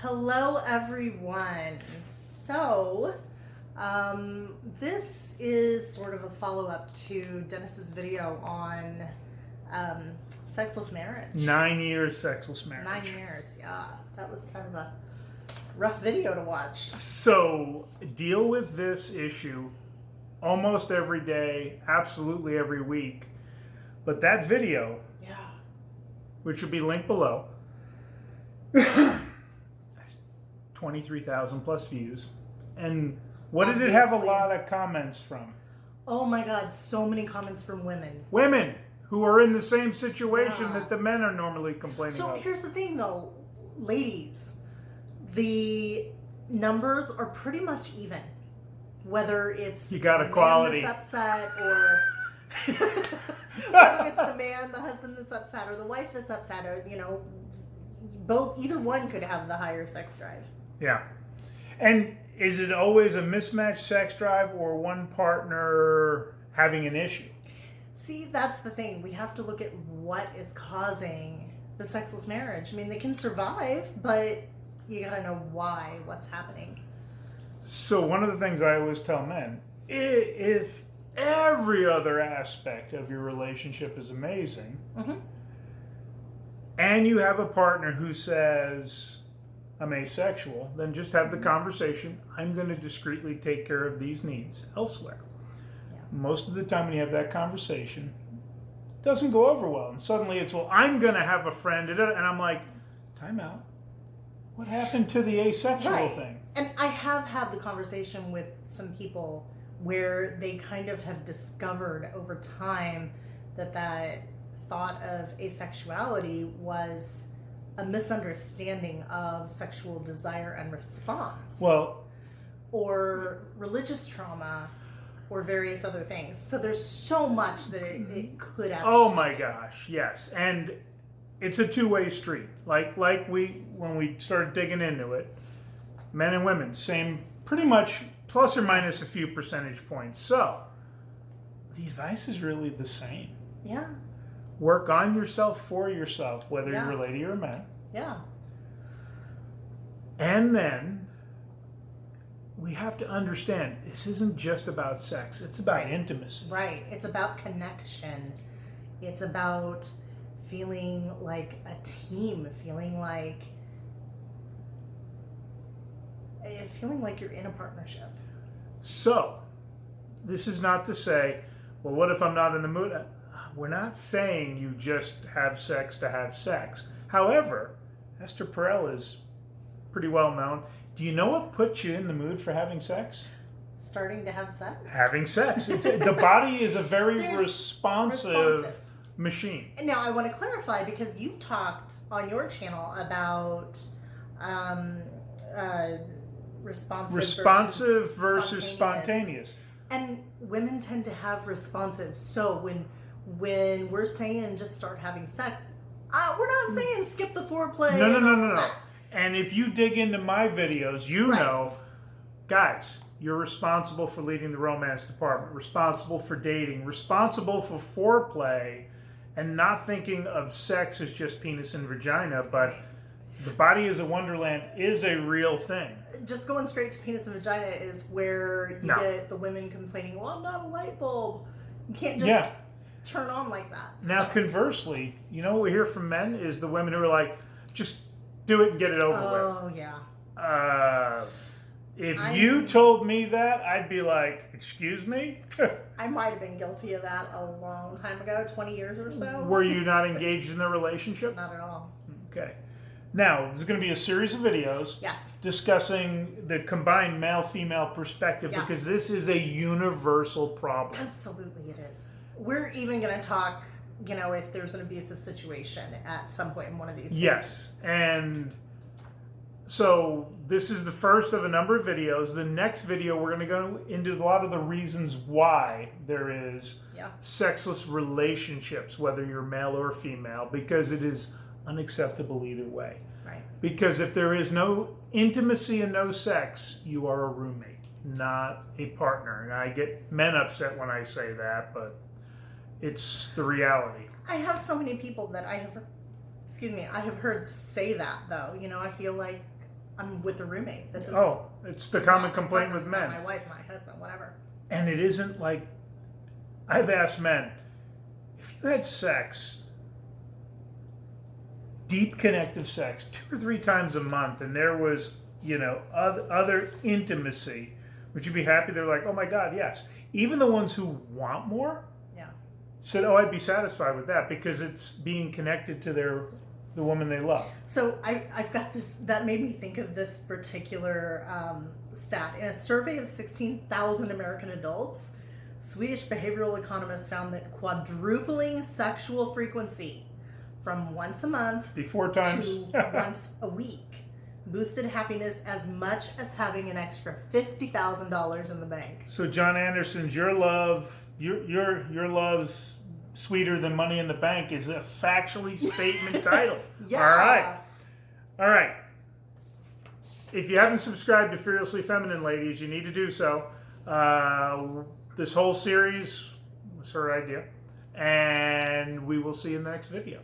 Hello, everyone. So, this is sort of a follow-up to Dennis's video on sexless marriage. 9 years sexless marriage. 9 years, yeah. That was kind of a rough video to watch. So, deal with this issue almost every day, absolutely every week. But that video, Yeah. which will be linked below, has 23,000 plus views. And what did it have a lot of comments from? Oh my God, so many comments from women. Women who are in the same situation Yeah. that the men are normally complaining So of. here's the thing though, ladies, the numbers are pretty much even. Whether it's You got the equality. man that's upset or whether it's the man, the husband that's upset or the wife that's upset or, either one could have the higher sex drive. Yeah. And is it always a mismatched sex drive or one partner having an issue? See, that's the thing. We have to look at what is causing the sexless marriage. I mean, they can survive, but you gotta know why, what's happening. So one of the things I always tell men, if every other aspect of your relationship is amazing, and you have a partner who says, I'm asexual, then just have the conversation. I'm going to discreetly take care of these needs elsewhere. Yeah. Most of the time when you have that conversation, it doesn't go over well. And suddenly it's, well, I'm going to have a friend. And I'm like, time out. What happened to the asexual thing? And I have had the conversation with some people where they kind of have discovered over time that thought of asexuality was a misunderstanding of sexual desire and response. Well, or religious trauma or various other things. So there's so much that it could actually oh my gosh, yes. And it's a two-way street. Like when we started digging into it, men and women, same, pretty much plus or minus a few percentage points. So the advice is really the same. Yeah. Work on yourself for yourself, whether Yeah. you're a lady or a man. Yeah. And then we have to understand this isn't just about sex. It's about intimacy. Right. It's about connection. It's about feeling like a team, feeling like you're in a partnership. So, this is not to say, well, what if I'm not in the mood? We're not saying you just have sex to have sex. However, Esther Perel is pretty well known. Do you know what puts you in the mood for having sex? Starting to have sex? Having sex. The body is a very responsive machine. And now I want to clarify because you've talked on your channel about responsive versus spontaneous. And women tend to have responsive. So when we're saying just start having sex, we're not saying skip the foreplay. No. And if you dig into my videos, you know, guys, you're responsible for leading the romance department, responsible for dating, responsible for foreplay, and not thinking of sex as just penis and vagina, but the body is a wonderland is a real thing. Just going straight to penis and vagina is where you get the women complaining, well, I'm not a light bulb. You can't just turn on like that. Now, conversely, you know what we hear from men is the women who are like, just do it and get it over with. Oh, yeah. If you told me that, I'd be like, excuse me? I might have been guilty of that a long time ago, 20 years or so. Were you not engaged in the relationship? Not at all. Okay. Now, there's going to be a series of videos discussing the combined male-female perspective because this is a universal problem. Absolutely it is. We're even going to talk, if there's an abusive situation at some point in one of these videos. Yes. And so this is the first of a number of videos. The next video, we're going to go into a lot of the reasons why there is sexless relationships, whether you're male or female, because it is unacceptable either way. Right. Because if there is no intimacy and no sex, you are a roommate, not a partner. And I get men upset when I say that, but it's the reality. I have so many people that I have heard say that though. I feel like I'm with a roommate. This is it's the common complaint partner, with men. my wife, my husband, whatever. And it isn't like, I've asked men, if you had sex, deep connective sex, 2 or 3 times a month, and there was, other intimacy, would you be happy? They're like, oh my God, yes. Even the ones who want more said, oh, I'd be satisfied with that because it's being connected to the woman they love. So I've got this, that made me think of this particular stat. In a survey of 16,000 American adults, Swedish behavioral economists found that quadrupling sexual frequency from once a month before times to once a week boosted happiness as much as having an extra $50,000 in the bank. So John Anderson's your love's sweeter than money in the bank is a factually statement title. Yeah. All right. If you haven't subscribed to Fearlessly Feminine, ladies, you need to do so. This whole series was her idea, and we will see you in the next video.